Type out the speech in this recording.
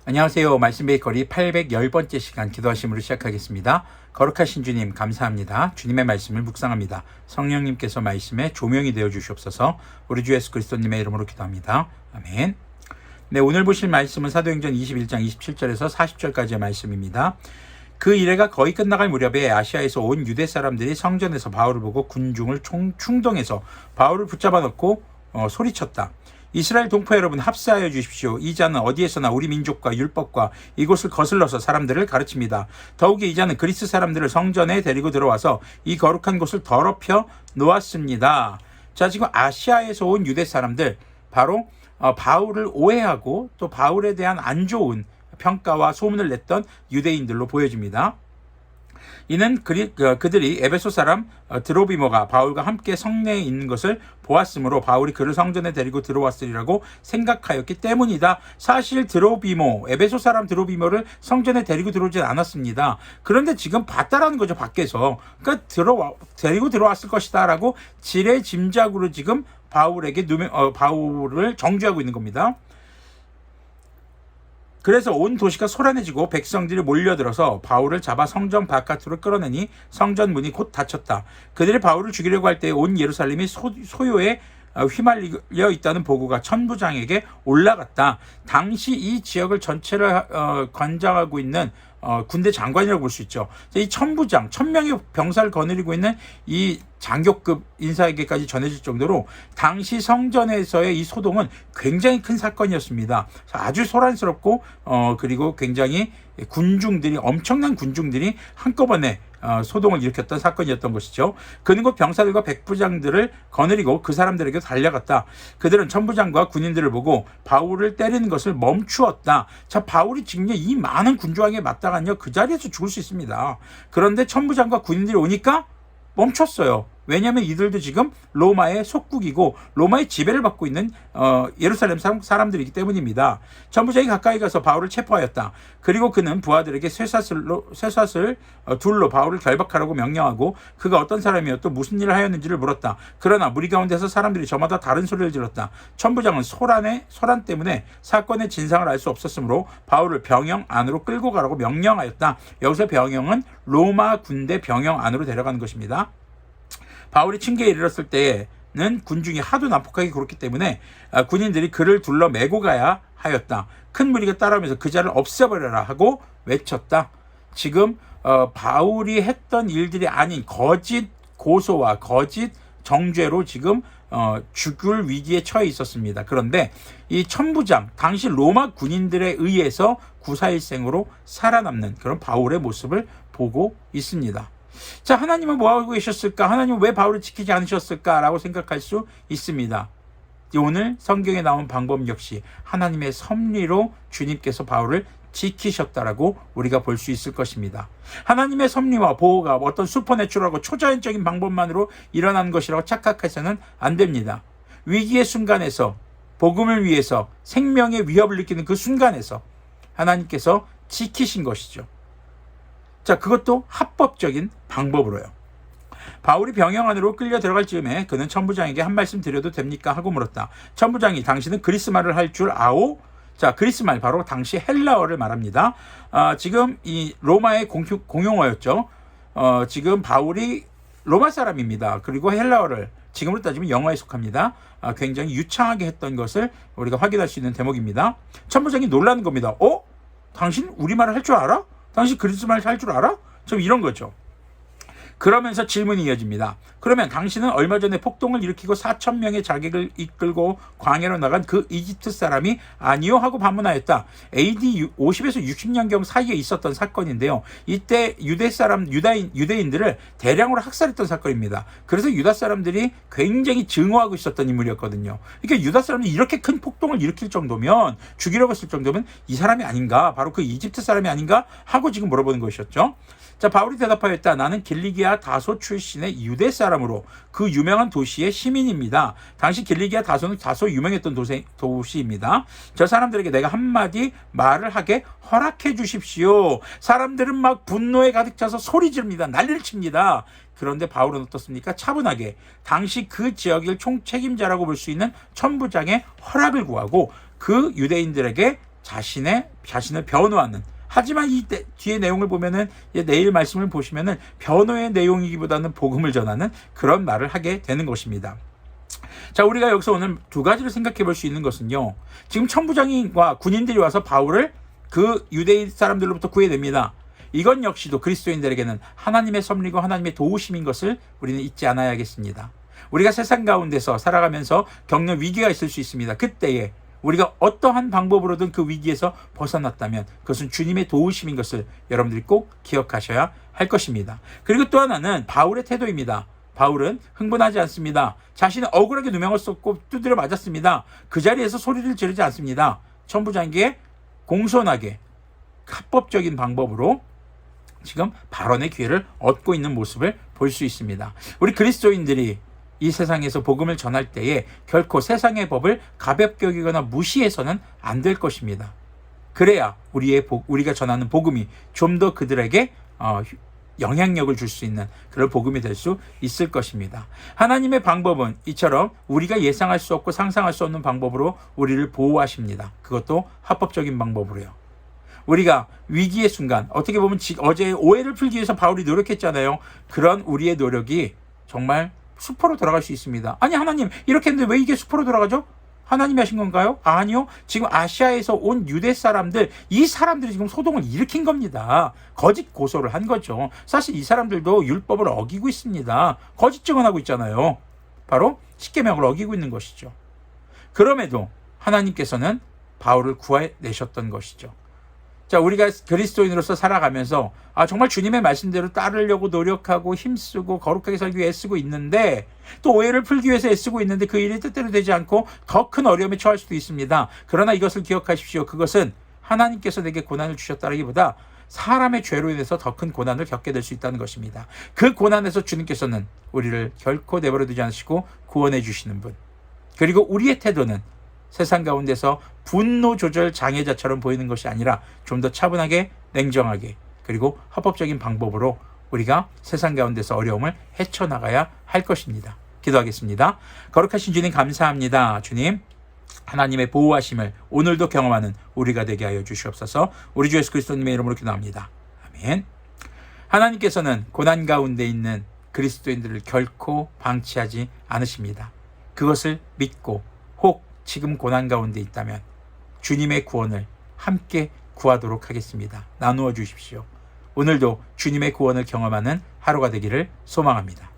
안녕하세요. 말씀 베이커리 810번째 시간 기도하심으로 시작하겠습니다. 거룩하신 주님 감사합니다. 주님의 말씀을 묵상합니다. 성령님께서 말씀에 조명이 되어 주시옵소서. 우리 주 예수 그리스도님의 이름으로 기도합니다. 아멘. 네, 오늘 보실 말씀은 사도행전 21장 27절에서 40절까지의 말씀입니다. 그 이래가 거의 끝나갈 무렵에 아시아에서 온 유대 사람들이 성전에서 바울을 보고 군중을 충동해서 바울을 붙잡아 넣고 소리쳤다. 이스라엘 동포 여러분, 합세하여 주십시오. 이 자는 어디에서나 우리 민족과 율법과 이곳을 거슬러서 사람들을 가르칩니다. 더욱이 이 자는 그리스 사람들을 성전에 데리고 들어와서 이 거룩한 곳을 더럽혀 놓았습니다. 자, 지금 아시아에서 온 유대 사람들, 바로 바울을 오해하고 또 바울에 대한 안 좋은 평가와 소문을 냈던 유대인들로 보여집니다. 이는 그들이 에베소 사람 드로비모가 바울과 함께 성내에 있는 것을 보았으므로 바울이 그를 성전에 데리고 들어왔으리라고 생각하였기 때문이다. 사실 에베소 사람 드로비모를 성전에 데리고 들어오진 않았습니다. 그런데 지금 봤다라는 거죠, 밖에서. 그러니까 데리고 들어왔을 것이다 라고 지레짐작으로 지금 바울을 정죄하고 있는 겁니다. 그래서 온 도시가 소란해지고 백성들이 몰려들어서 바울을 잡아 성전 바깥으로 끌어내니 성전 문이 곧 닫혔다. 그들이 바울을 죽이려고 할 때 온 예루살렘이 소요에 휘말려 있다는 보고가 천부장에게 올라갔다. 당시 이 지역을 전체를 관장하고 있는 군대 장관이라고 볼 수 있죠. 이 천부장, 1000명의 병사를 거느리고 있는 이 장교급 인사에게까지 전해질 정도로 당시 성전에서의 이 소동은 굉장히 큰 사건이었습니다. 아주 소란스럽고 그리고 굉장히 엄청난 군중들이 한꺼번에 소동을 일으켰던 사건이었던 것이죠. 그는 곧 병사들과 백부장들을 거느리고 그 사람들에게 달려갔다. 그들은 천부장과 군인들을 보고 바울을 때리는 것을 멈추었다. 자, 바울이 지금 이 많은 군중에게 맞다가요 그 자리에서 죽을 수 있습니다. 그런데 천부장과 군인들이 오니까 멈췄어요. 왜냐하면 이들도 지금 로마의 속국이고 로마의 지배를 받고 있는 예루살렘 사람들이기 때문입니다. 천부장이 가까이 가서 바울을 체포하였다. 그리고 그는 부하들에게 쇠사슬 둘로 바울을 결박하라고 명령하고 그가 어떤 사람이었고 무슨 일을 하였는지를 물었다. 그러나 무리 가운데서 사람들이 저마다 다른 소리를 질렀다. 천부장은 소란 때문에 사건의 진상을 알 수 없었으므로 바울을 병영 안으로 끌고 가라고 명령하였다. 여기서 병영은 로마 군대 병영 안으로 데려가는 것입니다. 바울이 층계에 이르렀을 때는 군중이 하도 난폭하게 굴었기 때문에 군인들이 그를 둘러 메고 가야 하였다. 큰 무리가 따라오면서 그 자를 없애버려라 하고 외쳤다. 지금 바울이 했던 일들이 아닌 거짓 고소와 거짓 정죄로 지금 죽을 위기에 처해 있었습니다. 그런데 이 천부장, 당시 로마 군인들에 의해서 구사일생으로 살아남는 그런 바울의 모습을 보고 있습니다. 자, 하나님은 뭐하고 계셨을까? 하나님은 왜 바울을 지키지 않으셨을까? 라고 생각할 수 있습니다. 오늘 성경에 나온 방법 역시 하나님의 섭리로 주님께서 바울을 지키셨다라고 우리가 볼 수 있을 것입니다. 하나님의 섭리와 보호가 어떤 슈퍼내추럴하고 초자연적인 방법만으로 일어나는 것이라고 착각해서는 안 됩니다. 위기의 순간에서 복음을 위해서 생명의 위협을 느끼는 그 순간에서 하나님께서 지키신 것이죠. 자, 그것도 합법적인 방법으로요. 바울이 병영 안으로 끌려 들어갈 즈음에 그는 천부장에게 한 말씀 드려도 됩니까? 하고 물었다. 천부장이 당신은 그리스말을 할 줄 아오? 자, 그리스말 바로 당시 헬라어를 말합니다. 지금 이 로마의 공용어였죠. 지금 바울이 로마 사람입니다. 그리고 헬라어를 지금으로 따지면 영어에 속합니다. 굉장히 유창하게 했던 것을 우리가 확인할 수 있는 대목입니다. 천부장이 놀라는 겁니다. 당신 우리말을 할 줄 알아? 당신 그리스말 할 줄 알아? 좀 이런 거죠. 그러면서 질문이 이어집니다. 그러면 당신은 얼마 전에 폭동을 일으키고 4,000명의 자객을 이끌고 광야로 나간 그 이집트 사람이 아니요? 하고 반문하였다. AD 50에서 60년경 사이에 있었던 사건인데요. 이때 유대인들을 대량으로 학살했던 사건입니다. 그래서 유다 사람들이 굉장히 증오하고 있었던 인물이었거든요. 그러니까 유다 사람들이 이렇게 큰 폭동을 일으킬 정도면, 죽이려고 했을 정도면 이 사람이 아닌가, 바로 그 이집트 사람이 아닌가 하고 지금 물어보는 것이었죠. 자, 바울이 대답하였다. 나는 길리기아 다소 출신의 유대 사람으로 그 유명한 도시의 시민입니다. 당시 길리기아 다소는 다소 유명했던 도시입니다. 저 사람들에게 내가 한마디 말을 하게 허락해 주십시오. 사람들은 막 분노에 가득 차서 소리 지릅니다. 난리를 칩니다. 그런데 바울은 어떻습니까? 차분하게 당시 그 지역의 총책임자라고 볼 수 있는 천부장의 허락을 구하고 그 유대인들에게 자신을 변호하는, 하지만 이 뒤에 내용을 보면은, 내일 말씀을 보시면은 변호의 내용이기보다는 복음을 전하는 그런 말을 하게 되는 것입니다. 자, 우리가 여기서 오늘 두 가지를 생각해 볼 수 있는 것은요, 지금 천부장과 군인들이 와서 바울을 그 유대인 사람들로부터 구해냅니다. 이건 역시도 그리스도인들에게는 하나님의 섭리고 하나님의 도우심인 것을 우리는 잊지 않아야겠습니다. 우리가 세상 가운데서 살아가면서 겪는 위기가 있을 수 있습니다. 그때에 우리가 어떠한 방법으로든 그 위기에서 벗어났다면 그것은 주님의 도우심인 것을 여러분들이 꼭 기억하셔야 할 것입니다. 그리고 또 하나는 바울의 태도입니다. 바울은 흥분하지 않습니다. 자신은 억울하게 누명을 쏟고 두드려 맞았습니다. 그 자리에서 소리를 지르지 않습니다. 천부장에게 공손하게 합법적인 방법으로 지금 발언의 기회를 얻고 있는 모습을 볼 수 있습니다. 우리 그리스도인들이 이 세상에서 복음을 전할 때에 결코 세상의 법을 가볍게 여기거나 무시해서는 안 될 것입니다. 그래야 우리가 전하는 복음이 좀 더 그들에게 영향력을 줄 수 있는 그런 복음이 될 수 있을 것입니다. 하나님의 방법은 이처럼 우리가 예상할 수 없고 상상할 수 없는 방법으로 우리를 보호하십니다. 그것도 합법적인 방법으로요. 우리가 위기의 순간, 어떻게 보면 어제 오해를 풀기 위해서 바울이 노력했잖아요. 그런 우리의 노력이 정말 수포로 돌아갈 수 있습니다. 아니, 하나님 이렇게 했는데 왜 이게 수포로 돌아가죠? 하나님이 하신 건가요? 아니요. 지금 아시아에서 온 유대 사람들, 이 사람들이 지금 소동을 일으킨 겁니다. 거짓 고소를 한 거죠. 사실 이 사람들도 율법을 어기고 있습니다. 거짓 증언하고 있잖아요. 바로 십계명을 어기고 있는 것이죠. 그럼에도 하나님께서는 바울을 구해내셨던 것이죠. 자, 우리가 그리스도인으로서 살아가면서 정말 주님의 말씀대로 따르려고 노력하고 힘쓰고 거룩하게 살기 위해 애쓰고 있는데, 또 오해를 풀기 위해서 애쓰고 있는데 그 일이 뜻대로 되지 않고 더 큰 어려움에 처할 수도 있습니다. 그러나 이것을 기억하십시오. 그것은 하나님께서 내게 고난을 주셨다기보다 사람의 죄로 인해서 더 큰 고난을 겪게 될 수 있다는 것입니다. 그 고난에서 주님께서는 우리를 결코 내버려 두지 않으시고 구원해 주시는 분, 그리고 우리의 태도는 세상 가운데서 분노 조절 장애자처럼 보이는 것이 아니라 좀 더 차분하게, 냉정하게, 그리고 합법적인 방법으로 우리가 세상 가운데서 어려움을 헤쳐나가야 할 것입니다. 기도하겠습니다. 거룩하신 주님, 감사합니다. 주님, 하나님의 보호하심을 오늘도 경험하는 우리가 되게 하여 주시옵소서. 우리 주 예수 그리스도님의 이름으로 기도합니다. 아멘. 하나님께서는 고난 가운데 있는 그리스도인들을 결코 방치하지 않으십니다. 그것을 믿고 혹 지금 고난 가운데 있다면 주님의 구원을 함께 구하도록 하겠습니다. 나누어 주십시오. 오늘도 주님의 구원을 경험하는 하루가 되기를 소망합니다.